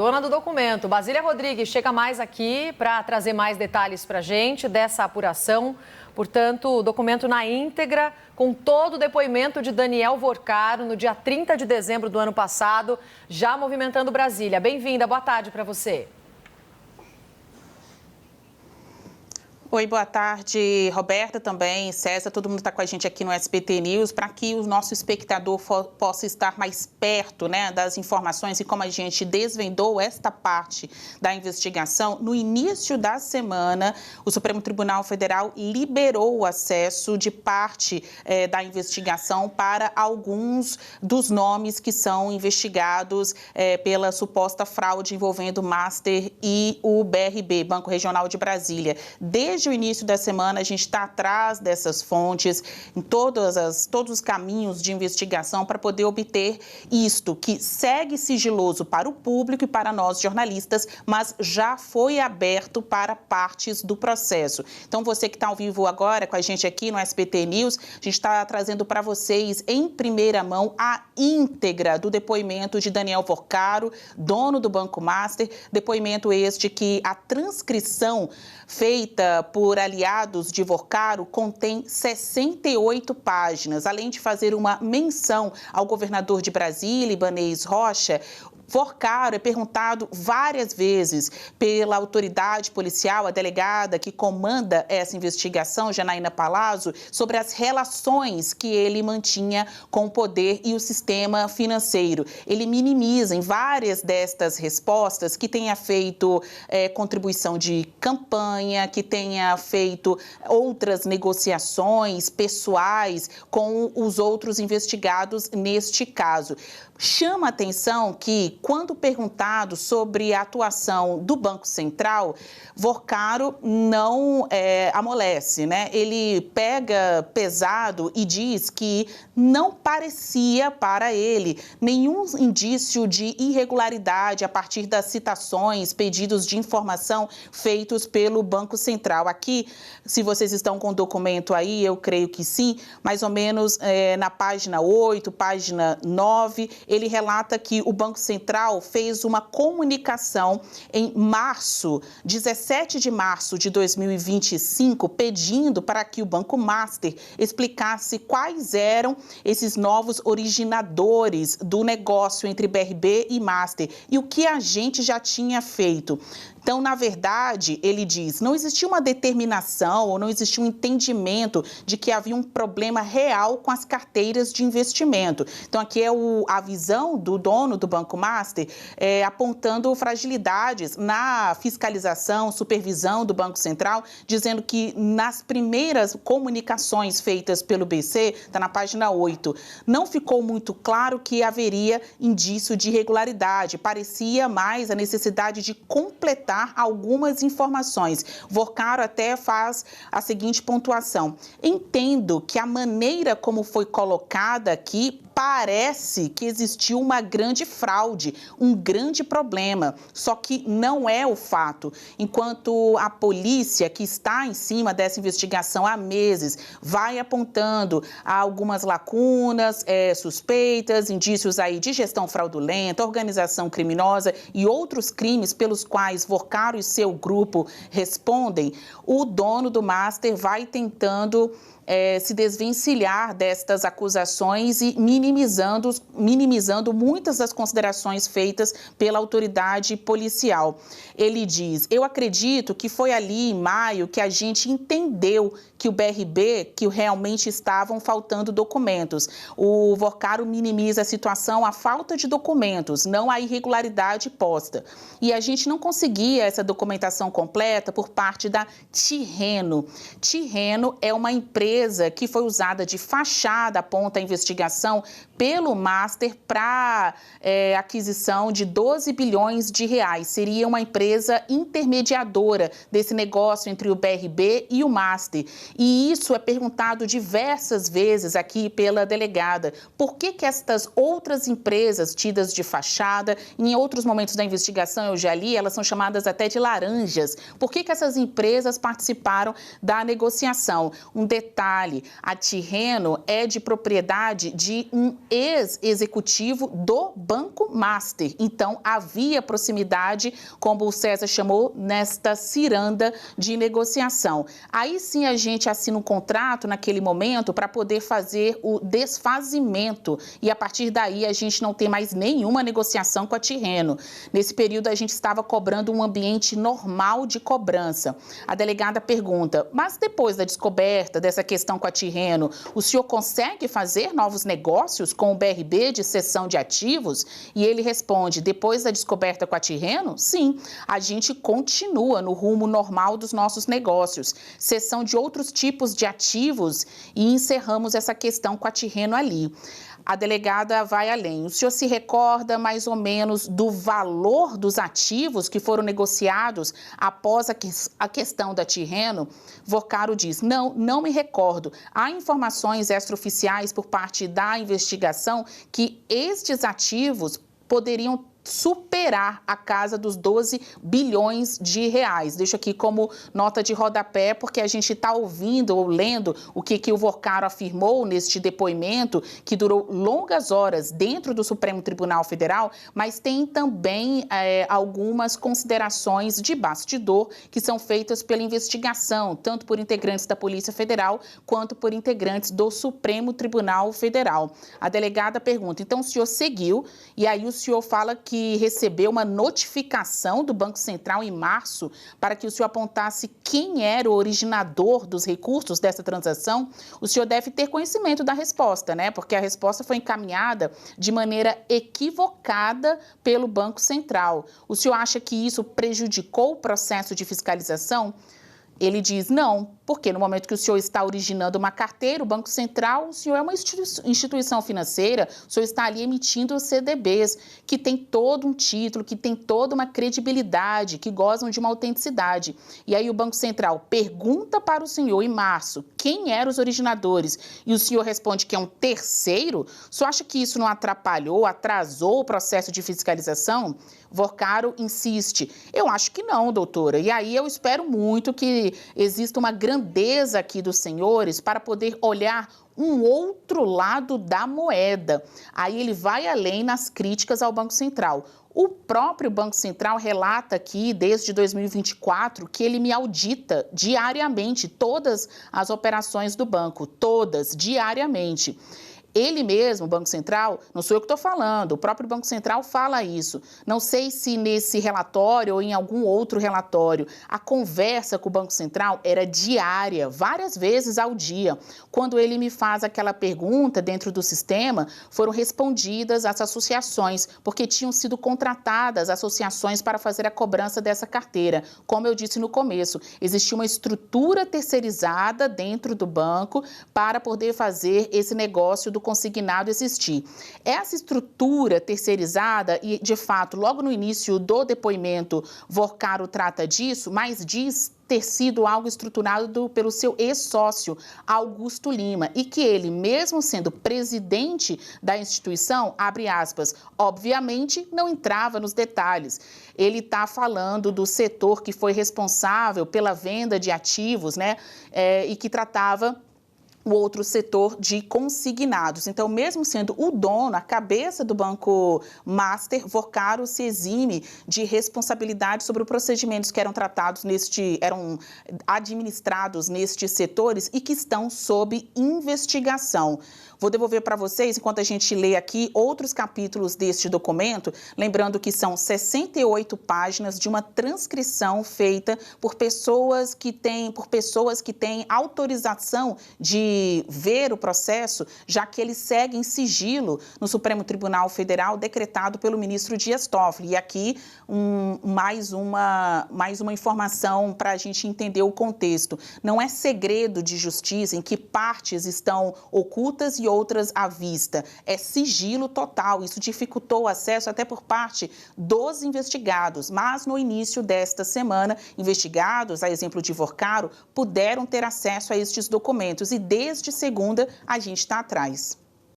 Dona do documento, Basília Rodrigues, chega mais aqui para trazer mais detalhes para a gente dessa apuração. Portanto, o documento na íntegra, com todo o depoimento de Daniel Vorcaro no dia 30 de dezembro do ano passado, já movimentando Brasília. Bem-vinda, boa tarde para você. Oi, boa tarde, Roberta também, César, todo mundo está com a gente aqui no SBT News para que o nosso espectador possa estar mais perto, das informações e como a gente desvendou esta parte da investigação. No início da semana, o Supremo Tribunal Federal liberou o acesso de parte da investigação para alguns dos nomes que são investigados pela suposta fraude envolvendo o Master e o BRB, Banco Regional de Brasília. Desde o início da semana, a gente está atrás dessas fontes, em todos os caminhos de investigação para poder obter isto, que segue sigiloso para o público e para nós jornalistas, mas já foi aberto para partes do processo. Então, você que está ao vivo agora com a gente aqui no SBT News, a gente está trazendo para vocês em primeira mão a íntegra do depoimento de Daniel Vorcaro, dono do Banco Master, depoimento este que a transcrição feita por aliados de Vorcaro contém 68 páginas. Além de fazer uma menção ao governador de Brasília, Ibanez Rocha, Vorcaro é perguntado várias vezes pela autoridade policial, a delegada que comanda essa investigação, Janaína Palazzo, sobre as relações que ele mantinha com o poder e o sistema financeiro. Ele minimiza em várias destas respostas que tenha feito contribuição de campanha, que tenha feito outras negociações pessoais com os outros investigados neste caso. Chama a atenção que, quando perguntado sobre a atuação do Banco Central, Vorcaro não amolece, Ele pega pesado e diz que não parecia para ele nenhum indício de irregularidade a partir das citações, pedidos de informação feitos pelo Banco Central. Aqui, se vocês estão com o documento aí, eu creio que sim, mais ou menos na página 8, página 9, ele relata que o Banco Central fez uma comunicação em março, 17 de março de 2025, pedindo para que o Banco Master explicasse quais eram esses novos originadores do negócio entre BRB e Master e o que a gente já tinha feito. Então, na verdade, ele diz, não existia uma determinação ou não existia um entendimento de que havia um problema real com as carteiras de investimento. Então, aqui é a visão do dono do Banco Master apontando fragilidades na fiscalização, supervisão do Banco Central, dizendo que nas primeiras comunicações feitas pelo BC, está na página 8, não ficou muito claro que haveria indício de irregularidade. Parecia mais a necessidade de completar algumas informações. Vorcaro até faz a seguinte pontuação: entendo que a maneira como foi colocada aqui parece que existiu uma grande fraude, um grande problema, só que não é o fato. Enquanto a polícia, que está em cima dessa investigação há meses, vai apontando algumas lacunas, suspeitas, indícios aí de gestão fraudulenta, organização criminosa e outros crimes pelos quais Vorcaro e seu grupo respondem, o dono do Master vai tentando se desvencilhar destas acusações e minimizando muitas das considerações feitas pela autoridade policial. Ele diz, eu acredito que foi ali em maio que a gente entendeu que o BRB, que realmente estavam faltando documentos. O Vorcaro minimiza a situação, a falta de documentos, não a irregularidade posta. E a gente não conseguia essa documentação completa por parte da Tirreno. Tirreno é uma empresa que foi usada de fachada, aponta a investigação, pelo Master para aquisição de 12 bilhões de reais. Seria uma empresa intermediadora desse negócio entre o BRB e o Master. E isso é perguntado diversas vezes aqui pela delegada. Por que estas outras empresas tidas de fachada, em outros momentos da investigação eu já li, elas são chamadas até de laranjas. Por que essas empresas participaram da negociação? Um detalhe detalhe, a Tirreno é de propriedade de um ex-executivo do Banco Master. Então, havia proximidade, como o César chamou, nesta ciranda de negociação. Aí sim a gente assina um contrato naquele momento para poder fazer o desfazimento e a partir daí a gente não tem mais nenhuma negociação com a Tirreno. Nesse período a gente estava cobrando um ambiente normal de cobrança. A delegada pergunta, mas depois da descoberta dessa questão com a Tirreno, o senhor consegue fazer novos negócios com o BRB de cessão de ativos? E ele responde, depois da descoberta com a Tirreno, sim, a gente continua no rumo normal dos nossos negócios, cessão de outros tipos de ativos e encerramos essa questão com a Tirreno ali. A delegada vai além. O senhor se recorda mais ou menos do valor dos ativos que foram negociados após a questão da Tirreno? Vocaro diz, não me recordo. Há informações extraoficiais por parte da investigação que estes ativos poderiam superar a casa dos 12 bilhões de reais. Deixo aqui como nota de rodapé, porque a gente está ouvindo ou lendo o que o Vocaro afirmou neste depoimento, que durou longas horas dentro do Supremo Tribunal Federal, mas tem também algumas considerações de bastidor que são feitas pela investigação, tanto por integrantes da Polícia Federal, quanto por integrantes do Supremo Tribunal Federal. A delegada pergunta, então o senhor seguiu, e aí o senhor fala que recebeu uma notificação do Banco Central em março para que o senhor apontasse quem era o originador dos recursos dessa transação. O senhor deve ter conhecimento da resposta, né? Porque a resposta foi encaminhada de maneira equivocada pelo Banco Central. O senhor acha que isso prejudicou o processo de fiscalização? Ele diz não, porque no momento que o senhor está originando uma carteira, o Banco Central, o senhor é uma instituição financeira, o senhor está ali emitindo CDBs, que tem todo um título, que tem toda uma credibilidade, que gozam de uma autenticidade. E aí o Banco Central pergunta para o senhor em março quem eram os originadores e o senhor responde que é um terceiro, o senhor acha que isso não atrapalhou, atrasou o processo de fiscalização? Vocaro insiste. Eu acho que não, doutora. E aí eu espero muito que exista uma grandeza aqui dos senhores para poder olhar um outro lado da moeda. Aí ele vai além nas críticas ao Banco Central. O próprio Banco Central relata aqui, desde 2024, que ele me audita diariamente todas as operações do banco, todas, diariamente. Ele mesmo, o Banco Central, não sou eu que estou falando, o próprio Banco Central fala isso. Não sei se nesse relatório ou em algum outro relatório, a conversa com o Banco Central era diária, várias vezes ao dia. Quando ele me faz aquela pergunta dentro do sistema, foram respondidas as associações, porque tinham sido contratadas associações para fazer a cobrança dessa carteira. Como eu disse no começo, existia uma estrutura terceirizada dentro do banco para poder fazer esse negócio do consignado existir. Essa estrutura terceirizada, e de fato, logo no início do depoimento, Vocaro trata disso, mas diz ter sido algo estruturado pelo seu ex-sócio, Augusto Lima, e que ele, mesmo sendo presidente da instituição, abre aspas, obviamente não entrava nos detalhes. Ele está falando do setor que foi responsável pela venda de ativos, né, e que tratava o outro setor de consignados. Então, mesmo sendo o dono, a cabeça do Banco Master, Vocaro se exime de responsabilidade sobre os procedimentos que eram tratados eram administrados nestes setores e que estão sob investigação. Vou devolver para vocês, enquanto a gente lê aqui outros capítulos deste documento, lembrando que são 68 páginas de uma transcrição feita por pessoas que têm autorização de ver o processo, já que ele segue em sigilo no Supremo Tribunal Federal, decretado pelo ministro Dias Toffoli. E aqui mais uma informação para a gente entender o contexto. Não é segredo de justiça em que partes estão ocultas e outras à vista. É sigilo total. Isso dificultou o acesso até por parte dos investigados. Mas no início desta semana, investigados, a exemplo de Vocaro, puderam ter acesso a estes documentos. E desde segunda, a gente está atrás.